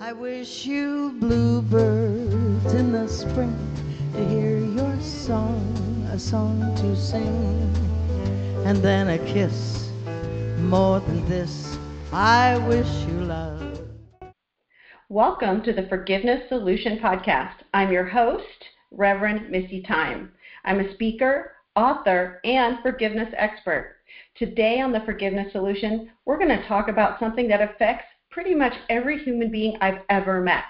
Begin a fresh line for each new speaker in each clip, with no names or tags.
I wish you bluebirds in the spring to hear your song, a song to sing, and then a kiss. More than this, I wish you love.
Welcome to the Forgiveness Solution Podcast. I'm your host, Reverend Misty Tyme. I'm a speaker, author, and forgiveness expert. Today on the Forgiveness Solution, we're going to talk about something that affects pretty much every human being I've ever met.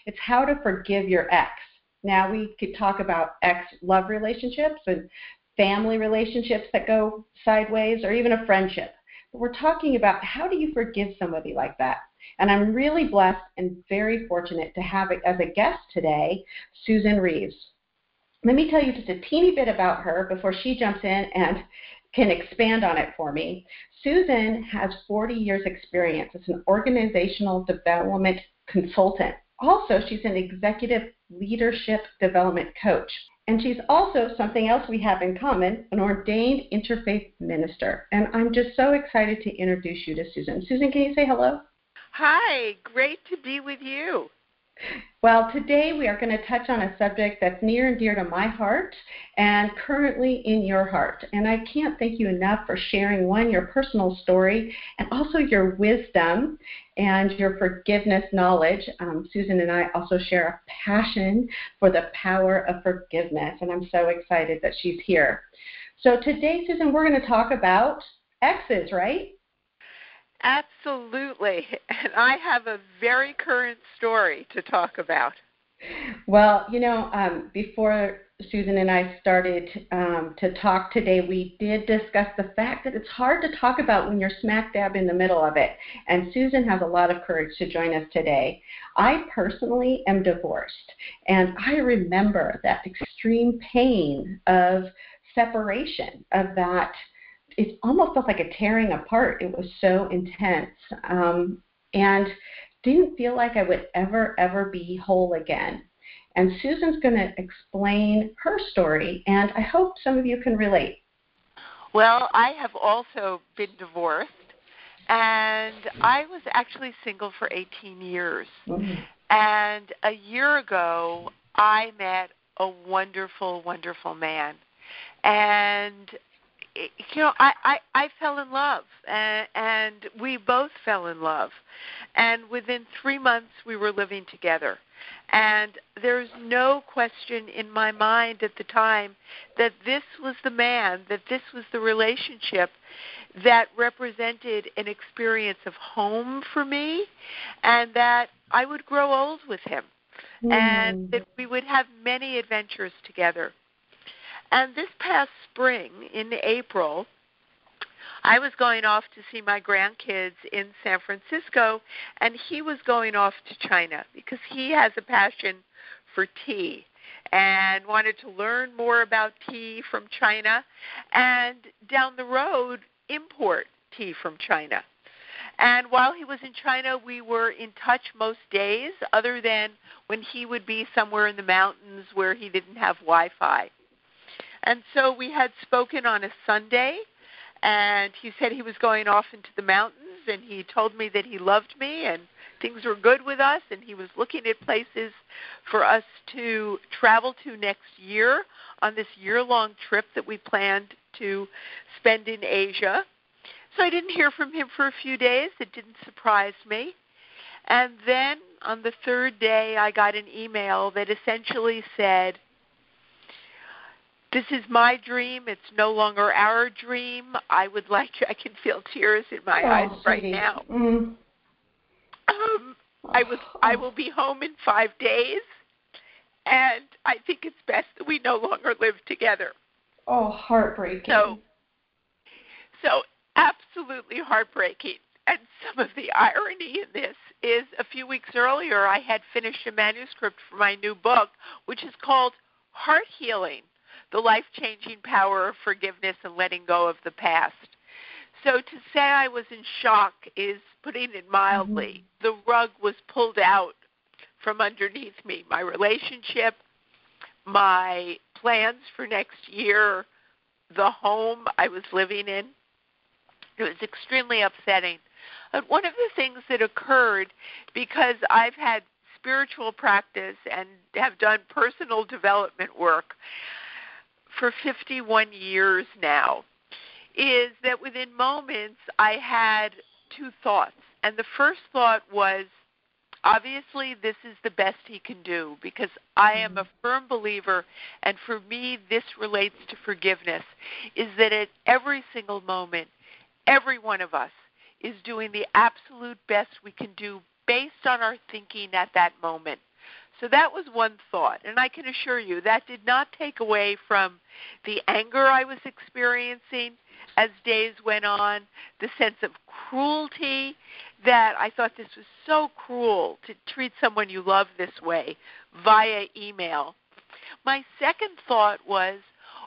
It's how to forgive your ex. Now, we could talk about ex-love relationships and family relationships that go sideways, or even a friendship. But we're talking about how do you forgive somebody like that? And I'm really blessed and very fortunate to have as a guest today, Susyn Reeves. Let me tell you just a teeny bit about her before she jumps in and can expand on it for me. Susyn has 40 years experience as an organizational development consultant. Also, she's an executive leadership development coach. And she's also, something else we have in common, an ordained interfaith minister. And I'm just so excited to introduce you to Susyn. Susyn, can you say hello?
Hi, great to be with you.
Well, today we are going to touch on a subject that's near and dear to my heart and currently in your heart. And I can't thank you enough for sharing, one, your personal story and also your wisdom and your forgiveness knowledge. Susyn and I also share a passion for the power of forgiveness, and I'm so excited that she's here. So today, Susyn, we're going to talk about exes, right?
Absolutely. And I have a very current story to talk about.
Well, before Susyn and I started to talk today, we did discuss the fact that it's hard to talk about when you're smack dab in the middle of it. And Susyn has a lot of courage to join us today. I personally am divorced, and I remember that extreme pain of separation, of that. It almost felt like a tearing apart. It was so intense, and didn't feel like I would ever be whole again. And Susyn's going to explain her story, and I hope some of you can relate.
Well, I have also been divorced, and I was actually single for 18 years. Mm-hmm. And a year ago, I met a wonderful, wonderful man. And I fell in love, and we both fell in love. And within 3 months, we were living together. And there's no question in my mind at the time that this was the man, that this was the relationship that represented an experience of home for me, and that I would grow old with him, and that we would have many adventures together. And this past spring, in April, I was going off to see my grandkids in San Francisco, and he was going off to China because he has a passion for tea and wanted to learn more about tea from China and down the road import tea from China. And while he was in China, we were in touch most days, other than when he would be somewhere in the mountains where he didn't have Wi-Fi. And so we had spoken on a Sunday, and he said he was going off into the mountains, and he told me that he loved me and things were good with us, and he was looking at places for us to travel to next year on this year-long trip that we planned to spend in Asia. So I didn't hear from him for a few days. It didn't surprise me. And then on the third day, I got an email that essentially said, "This is my dream. It's no longer our dream. I can feel tears in my eyes right now. Mm-hmm. I will be home in 5 days, and I think it's best that we no longer live together."
Oh, heartbreaking.
So absolutely heartbreaking. And some of the irony in this is a few weeks earlier, I had finished a manuscript for my new book, which is called Heart Healing: The Life-Changing Power of Forgiveness and Letting Go of the Past. So to say I was in shock is putting it mildly. Mm-hmm. The rug was pulled out from underneath me. My relationship, my plans for next year, the home I was living in. It was extremely upsetting. But one of the things that occurred, because I've had spiritual practice and have done personal development work for 51 years now, is that within moments I had two thoughts. And the first thought was, obviously this is the best he can do, because I am a firm believer, and for me this relates to forgiveness, is that at every single moment, every one of us is doing the absolute best we can do based on our thinking at that moment. So that was one thought, and I can assure you that did not take away from the anger I was experiencing as days went on, the sense of cruelty, that I thought this was so cruel to treat someone you love this way via email. My second thought was,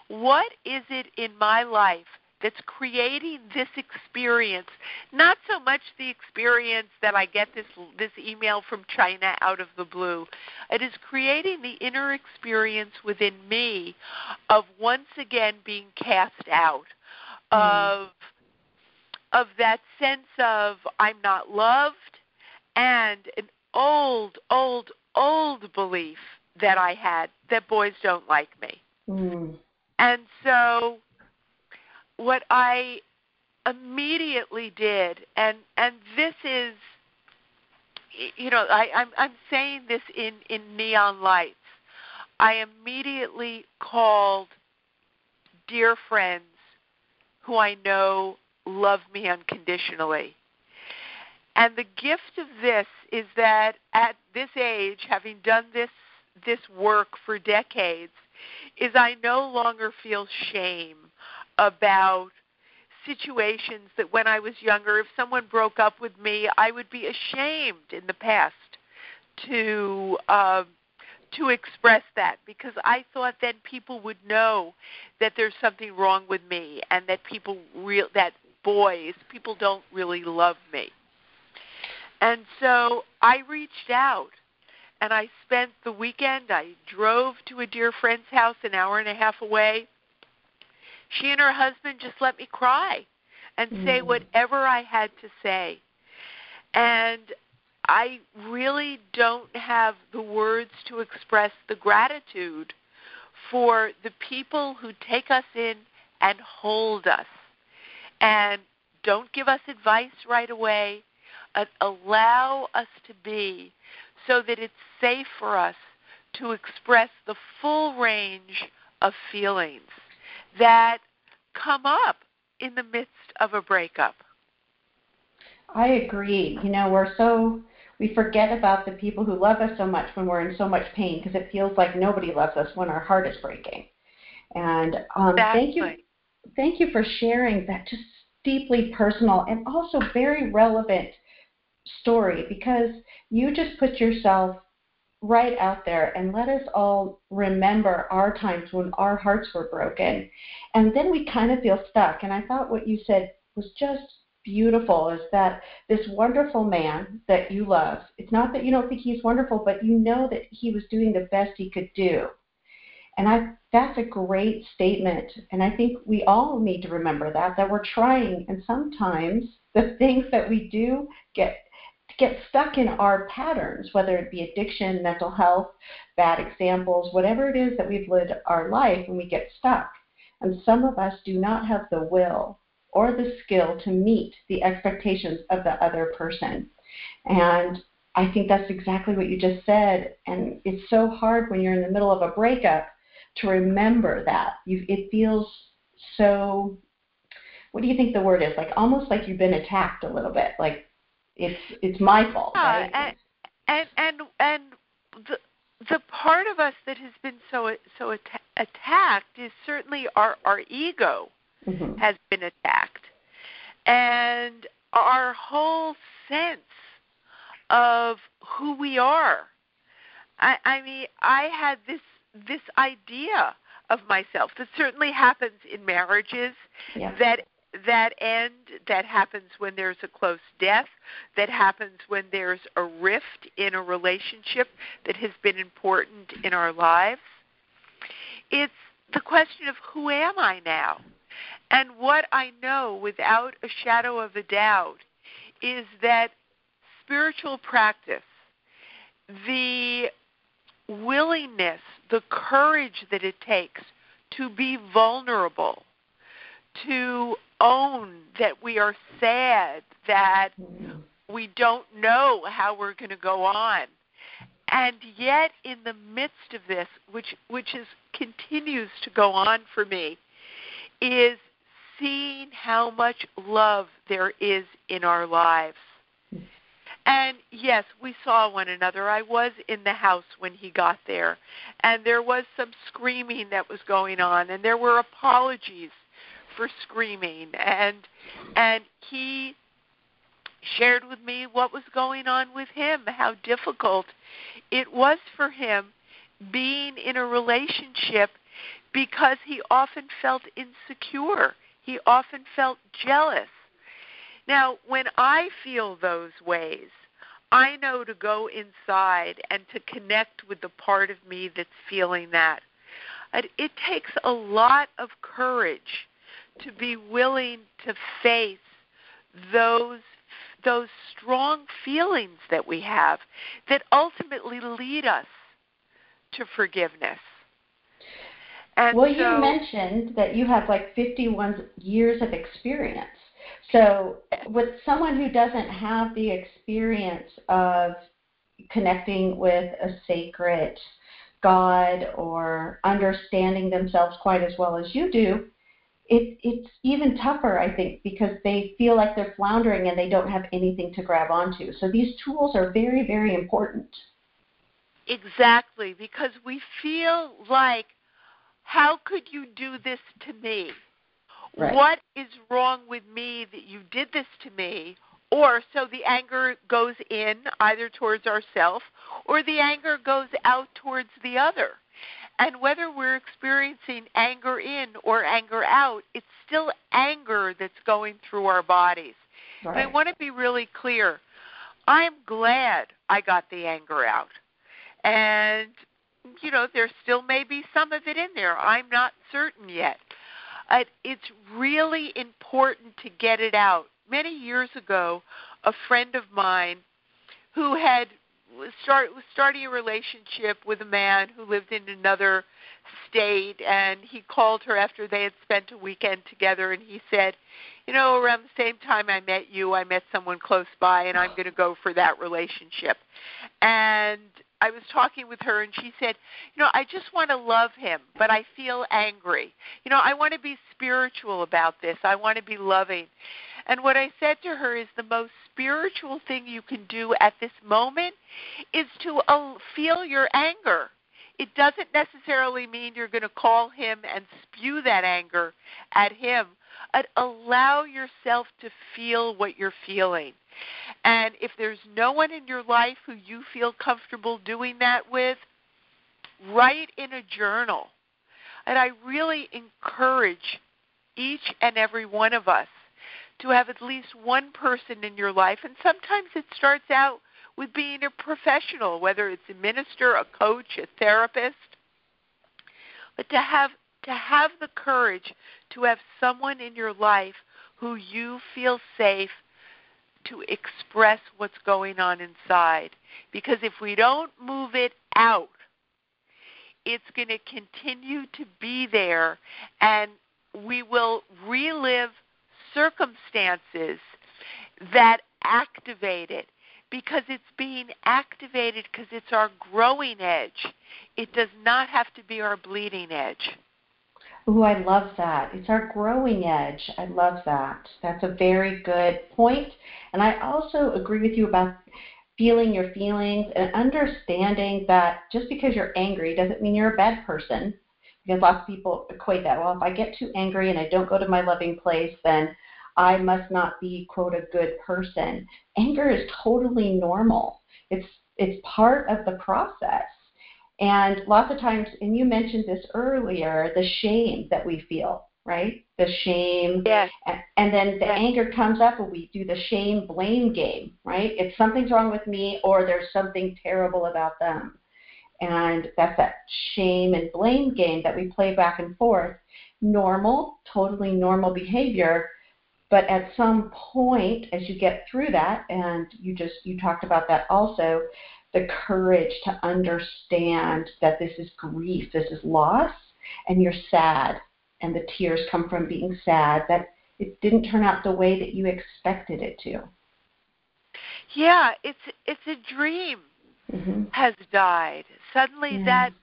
what is it in my life that's creating this experience? Not so much the experience that I get this email from China out of the blue. It is creating the inner experience within me of once again being cast out, of that sense of I'm not loved, and an old belief that I had that boys don't like me. And so what I immediately did, and this is, I'm saying this in neon lights, I immediately called dear friends who I know love me unconditionally. And the gift of this is that at this age, having done this work for decades, is I no longer feel shame about situations that when I was younger, if someone broke up with me, I would be ashamed in the past to express that, because I thought then people would know that there's something wrong with me, and that people don't really love me. And so I reached out, and I spent the weekend. I drove to a dear friend's house an hour and a half away. She and her husband just let me cry and say whatever I had to say. And I really don't have the words to express the gratitude for the people who take us in and hold us and don't give us advice right away, allow us to be, so that it's safe for us to express the full range of feelings that come up in the midst of a breakup.
I agree. We forget about the people who love us so much when we're in so much pain, because it feels like nobody loves us when our heart is breaking. And
exactly.
Thank you for sharing that just deeply personal and also very relevant story, because you just put yourself right out there and let us all remember our times when our hearts were broken. And then we kind of feel stuck. And I thought what you said was just beautiful, is that this wonderful man that you love, it's not that you don't think he's wonderful, but you know that he was doing the best he could do. And that's a great statement. And I think we all need to remember that we're trying. And sometimes the things that we do get stuck in our patterns, whether it be addiction, mental health, bad examples, whatever it is that we've lived our life, and we get stuck. And some of us do not have the will or the skill to meet the expectations of the other person. And I think that's exactly what you just said. And it's so hard when you're in the middle of a breakup to remember that. It feels so, what do you think the word is? Like almost like you've been attacked a little bit, like it's my fault, right?
And the part of us that has been so attacked is certainly our ego has been attacked, and our whole sense of who we are. I mean, I had this idea of myself that certainly happens in marriages that end, that happens when there's a close death, that happens when there's a rift in a relationship that has been important in our lives. It's the question of who am I now? And what I know without a shadow of a doubt is that spiritual practice, the willingness, the courage that it takes to be vulnerable, to own that we are sad, that we don't know how we're going to go on. And yet in the midst of this, which continues to go on for me, is seeing how much love there is in our lives. And yes, we saw one another. I was in the house when he got there, and there was some screaming that was going on, and there were apologies for screaming, and he shared with me what was going on with him, how difficult it was for him being in a relationship because he often felt insecure. He often felt jealous. Now, when I feel those ways, I know to go inside and to connect with the part of me that's feeling that. It takes a lot of courage to be willing to face those strong feelings that we have that ultimately lead us to forgiveness. And
well, you mentioned that you have like 51 years of experience. So with someone who doesn't have the experience of connecting with a sacred God or understanding themselves quite as well as you do, it's even tougher, I think, because they feel like they're floundering and they don't have anything to grab onto. So these tools are very, very important.
Exactly, because we feel like, how could you do this to me? Right. What is wrong with me that you did this to me? Or so the anger goes in either towards ourselves or the anger goes out towards the other. And whether we're experiencing anger in or anger out, it's still anger that's going through our bodies. Right. And I want to be really clear. I'm glad I got the anger out. And, you know, there still may be some of it in there. I'm not certain yet. It's really important to get it out. Many years ago, a friend of mine who was starting a relationship with a man who lived in another state, and he called her after they had spent a weekend together, and he said, you know, around the same time I met you, I met someone close by, and I'm going to go for that relationship. And I was talking with her, and she said, you know, I just want to love him, but I feel angry. You know, I want to be spiritual about this. I want to be loving. And what I said to her is the most spiritual thing you can do at this moment is to feel your anger. It doesn't necessarily mean you're going to call him and spew that anger at him. Allow yourself to feel what you're feeling. And if there's no one in your life who you feel comfortable doing that with, write in a journal. And I really encourage each and every one of us to have at least one person in your life. And sometimes it starts out with being a professional, whether it's a minister, a coach, a therapist. But to have the courage to have someone in your life who you feel safe to express what's going on inside. Because if we don't move it out, it's going to continue to be there, and we will relive circumstances that activate it, because it's being activated because it's our growing edge. It does not have to be our bleeding edge.
Ooh, I love that. It's our growing edge. I love that. That's a very good point. And I also agree with you about feeling your feelings and understanding that just because you're angry doesn't mean you're a bad person. Because lots of people equate that. Well, if I get too angry and I don't go to my loving place, then I must not be, quote, a good person. Anger is totally normal. It's part of the process. And lots of times, and you mentioned this earlier, the shame that we feel, right? The shame.
Yes.
And then the anger comes up and we do the shame-blame game, right? If something's wrong with me or there's something terrible about them. And that's that shame and blame game that we play back and forth. Normal, totally normal behavior. But at some point, as you get through that, and you talked about that also, the courage to understand that this is grief, this is loss, and you're sad, and the tears come from being sad, that it didn't turn out the way that you expected it to.
Yeah, it's a dream has died. Suddenly that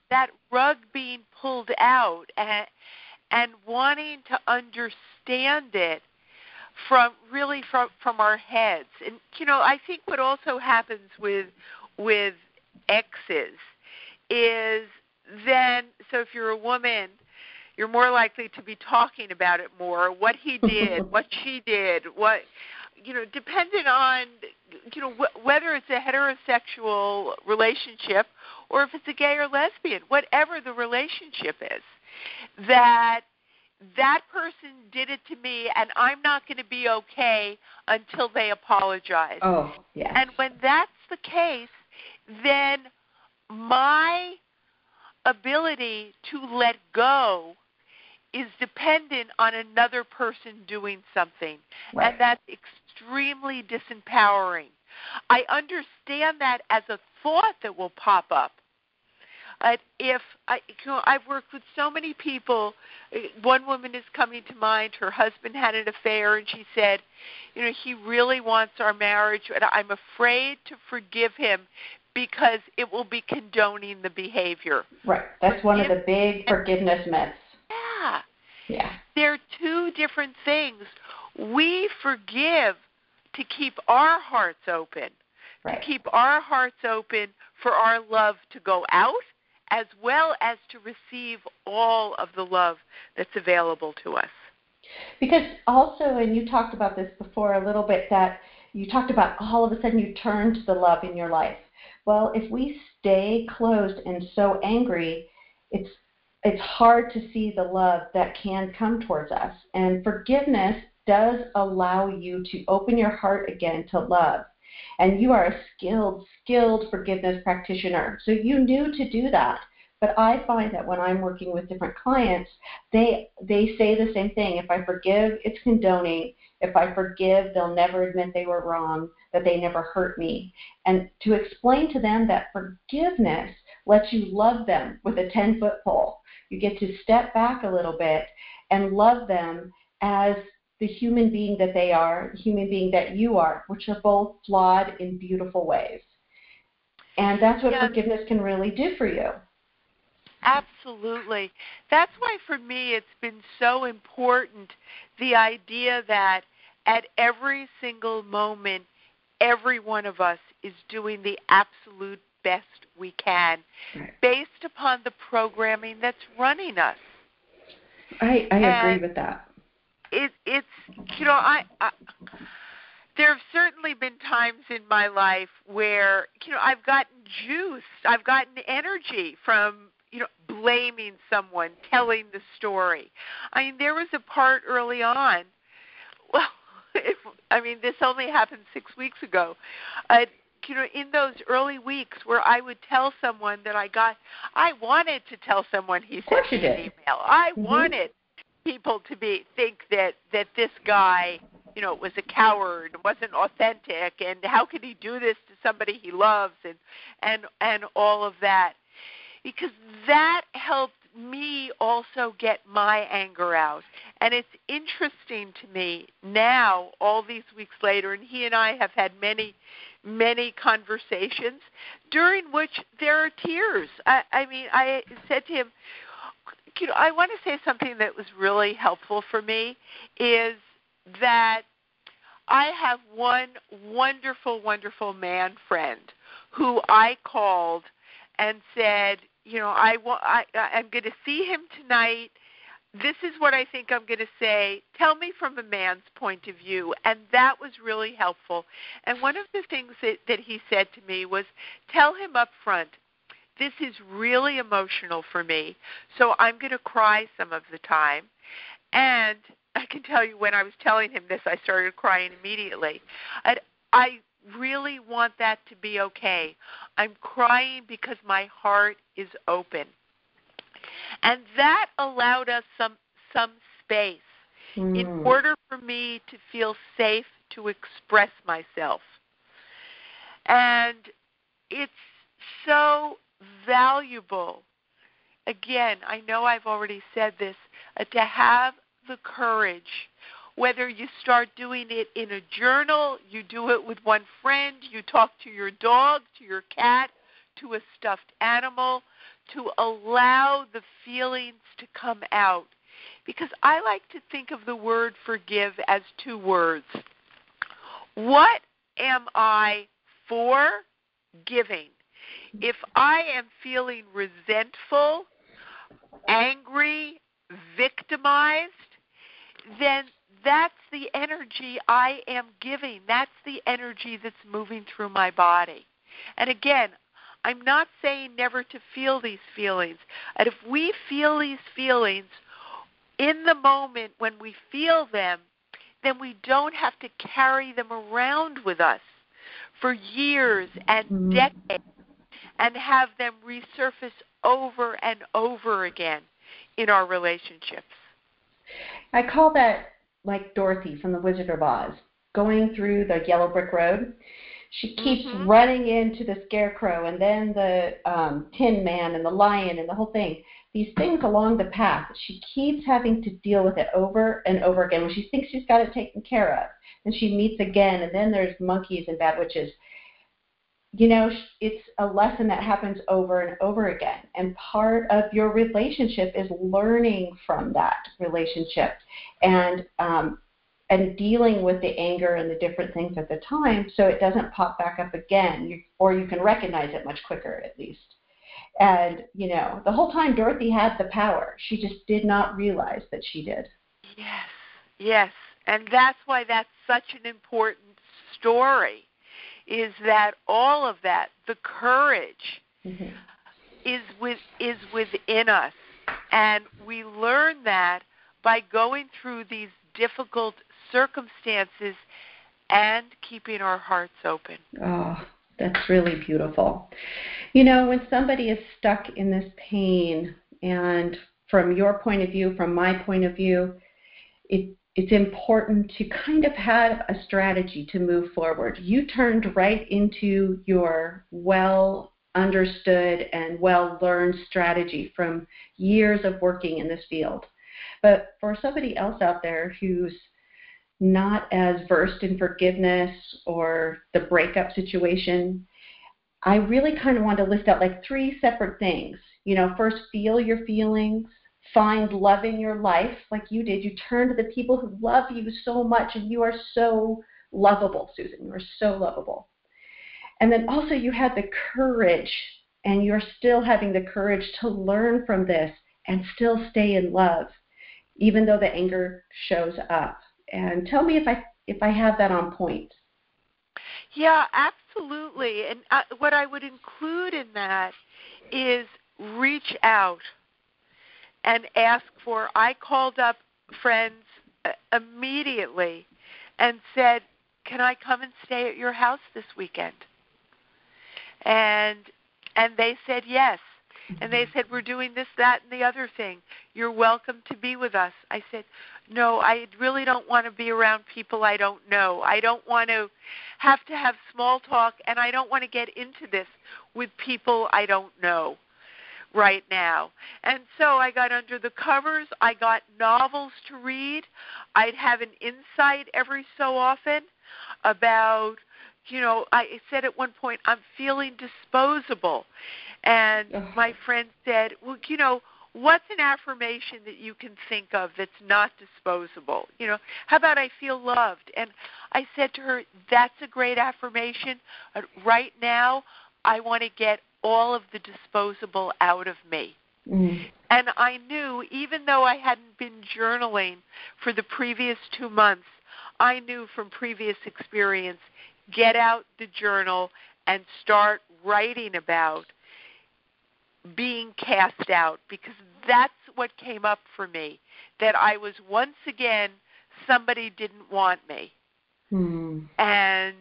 rug being pulled out and wanting to understand it from our heads. And I think what also happens with exes is then, so if you're a woman, you're more likely to be talking about it more, what he did, what she did, what, dependent on, whether it's a heterosexual relationship or if it's a gay or lesbian, whatever the relationship is, that person did it to me and I'm not going to be okay until they apologize.
Oh, yes.
And when that's the case, then my ability to let go is dependent on another person doing something.
Right.
And that's extremely disempowering. I understand that as a thought that will pop up. I've worked with so many people. One woman is coming to mind. Her husband had an affair, and she said, he really wants our marriage, and I'm afraid to forgive him because it will be condoning the behavior.
Right. That's one of the big forgiveness myths.
Yeah.
Yeah.
They're two different things. We forgive to keep our hearts open,
right.
to keep our hearts open for our love to go out, as well as to receive all of the love that's available to us.
Because also, and you talked about this before a little bit, that you talked about all of a sudden you turn to the love in your life. Well, if we stay closed and so angry, it's hard to see the love that can come towards us. And forgiveness does allow you to open your heart again to love. And you are a skilled forgiveness practitioner. So you knew to do that. But I find that when I'm working with different clients, they say the same thing. If I forgive, it's condoning. If I forgive, they'll never admit they were wrong, that they never hurt me. And to explain to them that forgiveness lets you love them with a 10-foot pole. You get to step back a little bit and love them as the human being that they are, the human being that you are, which are both flawed in beautiful ways. And that's what forgiveness can really do for you.
Absolutely. That's why for me it's been so important, the idea that at every single moment, every one of us is doing the absolute best we can based upon the programming that's running us.
I agree with that.
It's I there have certainly been times in my life where, I've gotten juice, I've gotten energy from, blaming someone, telling the story. I mean, there was a part early on, this only happened 6 weeks ago, in those early weeks where I would tell someone that I wanted to tell someone he sent me an email. I wanted people to think that this guy, was a coward, wasn't authentic, and how could he do this to somebody he loves, and all of that. Because that helped me also get my anger out. And it's interesting to me now, all these weeks later, and he and I have had many, many conversations during which there are tears. I said to him, I want to say something that was really helpful for me is that I have one wonderful, wonderful man friend who I called and said, I'm going to see him tonight. This is what I think I'm going to say. Tell me from a man's point of view. And that was really helpful. And one of the things that he said to me was, tell him up front, this is really emotional for me, so I'm going to cry some of the time. And I can tell you when I was telling him this, I started crying immediately. I really want that to be okay. I'm crying because my heart is open. And that allowed us some space in order for me to feel safe to express myself. And it's so valuable. Again, I know I've already said this, to have the courage, whether you start doing it in a journal, you do it with one friend, you talk to your dog, to your cat, to a stuffed animal, to allow the feelings to come out. Because I like to think of the word forgive as two words. What am I forgiving? If I am feeling resentful, angry, victimized, then that's the energy I am giving. That's the energy that's moving through my body. And again, I'm not saying never to feel these feelings. And if we feel these feelings in the moment when we feel them, then we don't have to carry them around with us for years and decades and have them resurface over and over again in our relationships.
I call that like Dorothy from The Wizard of Oz, going through the yellow brick road. She keeps running into the scarecrow and then the Tin Man and the lion and the whole thing. These things along the path, she keeps having to deal with it over and over again when she thinks she's got it taken care of. And she meets again, and then there's monkeys and bad witches. You know, it's a lesson that happens over and over again. And part of your relationship is learning from that relationship and dealing with the anger and the different things at the time so it doesn't pop back up again, or you can recognize it much quicker at least. And, you know, the whole time Dorothy had the power. She just did not realize that she did.
Yes, yes. And that's why that's such an important story, is that all of that, the courage, is within us. And we learn that by going through these difficult circumstances and keeping our hearts open.
Oh, that's really beautiful. You know, when somebody is stuck in this pain, and from your point of view, from my point of view, it's important to kind of have a strategy to move forward. You turned right into your well-understood and well-learned strategy from years of working in this field. But for somebody else out there who's not as versed in forgiveness or the breakup situation, I really kind of want to list out like 3 separate things. You know, first, feel your feelings. Find love in your life like you did. You turn to the people who love you so much, and you are so lovable, Susyn. You are so lovable. And then also you had the courage, and you're still having the courage to learn from this and still stay in love, even though the anger shows up. And tell me if I have that on point.
Yeah, absolutely. And what I would include in that is reach out and ask for. I called up friends immediately and said, can I come and stay at your house this weekend? And they said yes. And they said, we're doing this, that, and the other thing. You're welcome to be with us. I said, no, I really don't want to be around people I don't know. I don't want to have small talk, and I don't want to get into this with people I don't know right now. And so I got under the covers. I got novels to read. I'd have an insight every so often about, you know, I said at one point, I'm feeling disposable. And my friend said, well, you know, what's an affirmation that you can think of that's not disposable? You know, how about I feel loved? And I said to her, that's a great affirmation. Right now, I want to get all of the disposable out of me. And I knew, even though I hadn't been journaling for the previous 2 months, I knew from previous experience, get out the journal and start writing about being cast out, because that's what came up for me, that I was once again, somebody didn't want me. And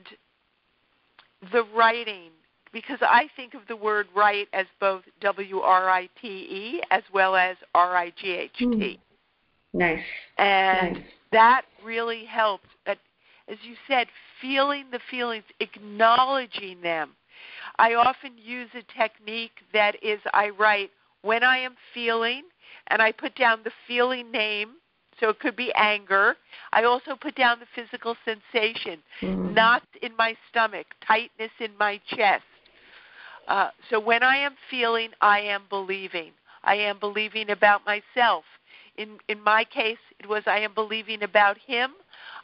the writing, because I think of the word write as both W-R-I-T-E as well as R-I-G-H-T.
Nice.
And that really helped. But as you said, feeling the feelings, acknowledging them. I often use a technique that is I write when I am feeling, and I put down the feeling name. So it could be anger. I also put down the physical sensation, knots in my stomach, tightness in my chest. So when I am feeling, I am believing. I am believing about myself. In my case, it was I am believing about him.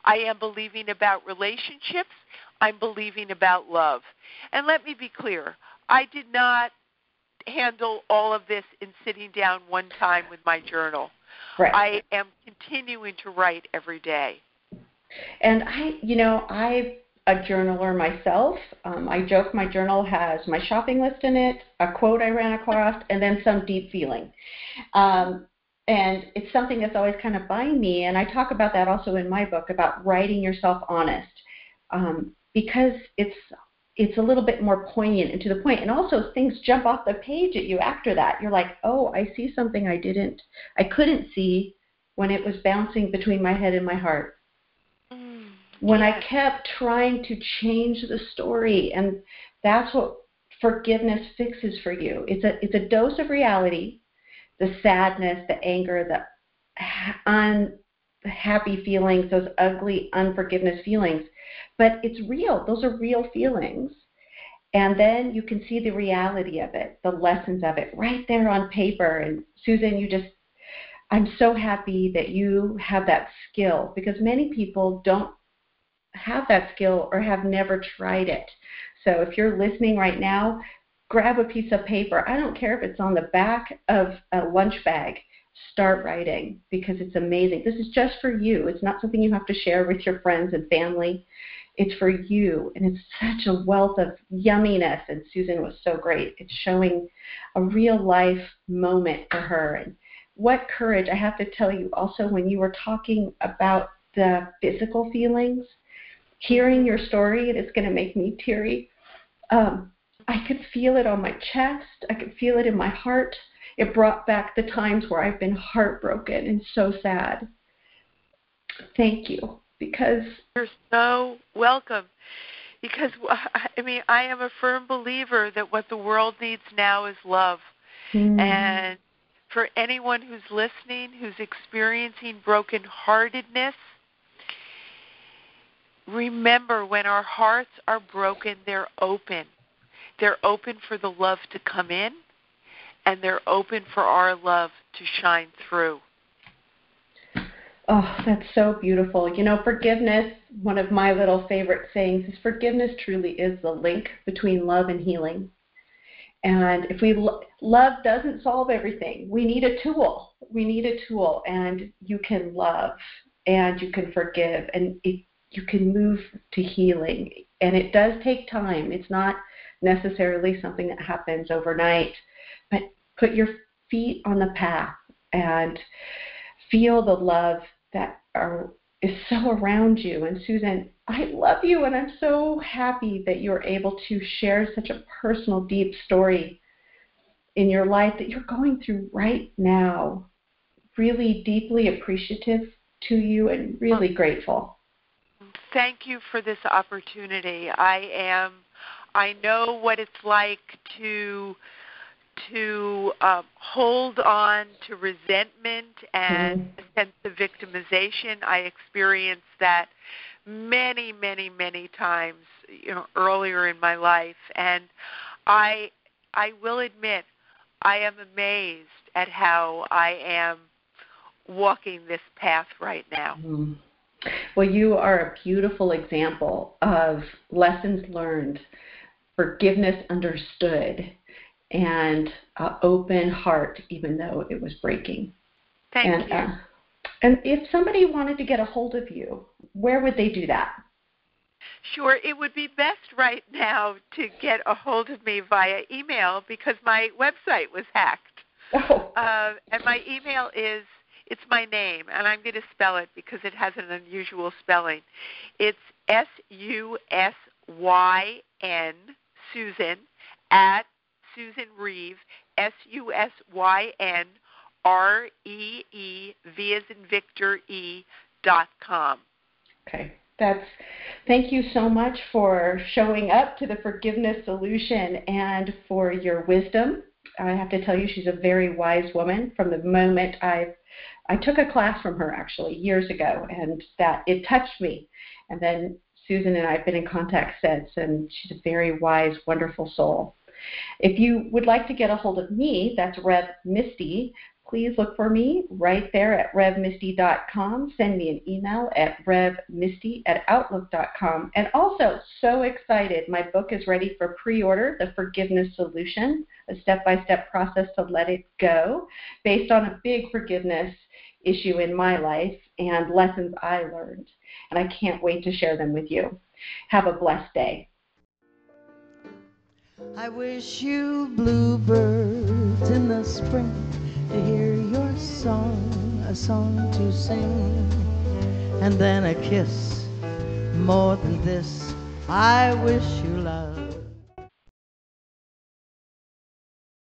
I am believing about relationships. I'm believing about love. And let me be clear, I did not handle all of this in sitting down one time with my journal. Right. I am continuing to write every day.
And I'm a journaler myself. I joke my journal has my shopping list in it, a quote I ran across, and then some deep feeling. And it's something that's always kind of by me, and I talk about that also in my book about writing yourself honest, because it's a little bit more poignant and to the point. And also things jump off the page at you after that. You're like, oh, I see something I couldn't see when it was bouncing between my head and my heart. When I kept trying to change the story, and that's what forgiveness fixes for you. It's a dose of reality, the sadness, the anger, the unhappy feelings, those ugly unforgiveness feelings. But it's real. Those are real feelings. And then you can see the reality of it, the lessons of it right there on paper. And Susyn, I'm so happy that you have that skill, because many people don't have that skill or have never tried it. So if you're listening right now, grab a piece of paper. I don't care if it's on the back of a lunch bag. Start writing, because it's amazing. This is just for you. It's not something you have to share with your friends and family. It's for you, and it's such a wealth of yumminess, and Susyn was so great. It's showing a real life moment for her. And what courage, I have to tell you also, when you were talking about the physical feelings, hearing your story, and it's going to make me teary, I could feel it on my chest. I could feel it in my heart. It brought back the times where I've been heartbroken and so sad. Thank you, because
you're so welcome. Because, I am a firm believer that what the world needs now is love. And for anyone who's listening, who's experiencing brokenheartedness, remember, when our hearts are broken, they're open. They're open for the love to come in, and they're open for our love to shine through.
Oh, that's so beautiful. Forgiveness, one of my little favorite sayings is forgiveness truly is the link between love and healing. And if love doesn't solve everything. We need a tool. And you can love, and you can forgive, and you can move to healing. And it does take time. It's not necessarily something that happens overnight. But put your feet on the path and feel the love that is so around you. And Susyn, I love you, and I'm so happy that you're able to share such a personal, deep story in your life that you're going through right now. Really deeply appreciative to you and really grateful.
Thank you for this opportunity. I know what it's like to hold on to resentment and a sense of victimization. I experienced that many, many, many times, earlier in my life. And I will admit, I am amazed at how I am walking this path right now.
Well, you are a beautiful example of lessons learned, forgiveness understood, and an open heart, even though it was breaking.
Thank you.
And if somebody wanted to get a hold of you, where would they do that?
Sure. It would be best right now to get a hold of me via email, because my website was hacked.
Oh.
And my email is, it's my name, and I'm going to spell it because it has an unusual spelling. It's Susyn, Susyn, at Susyn Reeves, Susyn REEV as in Victor E.com.
Okay. Thank you so much for showing up to the Forgiveness Solution and for your wisdom. I have to tell you, she's a very wise woman. From the moment I took a class from her actually years ago, and that it touched me. And then Susyn and I have been in contact since, and she's a very wise, wonderful soul. If you would like to get a hold of me, that's Rev Misty. Please look for me right there at revmisty.com. Send me an email at revmisty@outlook.com. And also, so excited, my book is ready for pre-order, The Forgiveness Solution, a step-by-step process to let it go, based on a big forgiveness issue in my life and lessons I learned. And I can't wait to share them with you. Have a blessed day.
I wish you bluebirds in the spring to hear your song, a song to sing, and then a kiss more than this. I wish you love.